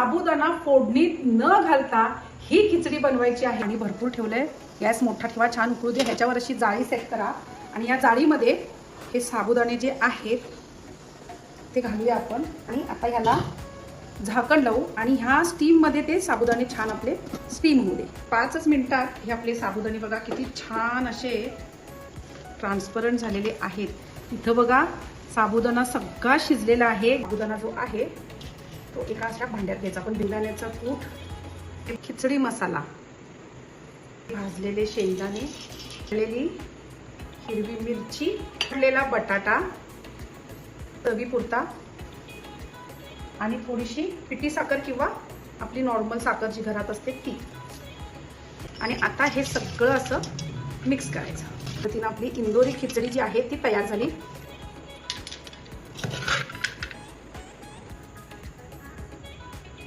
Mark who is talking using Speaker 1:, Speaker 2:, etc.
Speaker 1: साबुदाणा फोडणीत न घालता ही खिचडी बनवायची आहे आणि भरपूर ठेवलंय. गॅस मोठा ठेवा, छान उकळू दे. ह्याच्यावर अशी जाळी सेट करा आणि या जाळीमध्ये हे साबुदाणे जे आहेत ते घालूया आपण. आणि आता ह्याला झाकण लावू आणि ह्या स्टीम मध्ये ते साबुदाणे छान आपले स्टीम होऊ दे. 5 मिनिटात हे आपले साबुदाणे बघा किती छान असे ट्रान्सपरंट झालेले आहेत. इथं बघा साबुदाणा सगळा शिजलेला आहे. साबुदाणा जो आहे तो एका अशा भांड्यात घ्यायचा. आपण बिर्याणीचं कूट, खिचडी मसाला, भाजलेले शेंगदाणे, तळलेली हिरवी मिरची, तळलेला बटाटा, चवीपुरता आणि थोडीशी पिठी साखर किंवा आपली नॉर्मल साखर जी घरात असते ती. आणि आता हे सगळं असं मिक्स करायचं. तर तिनं आपली इंदोरी खिचडी जी आहे ती तयार झाली.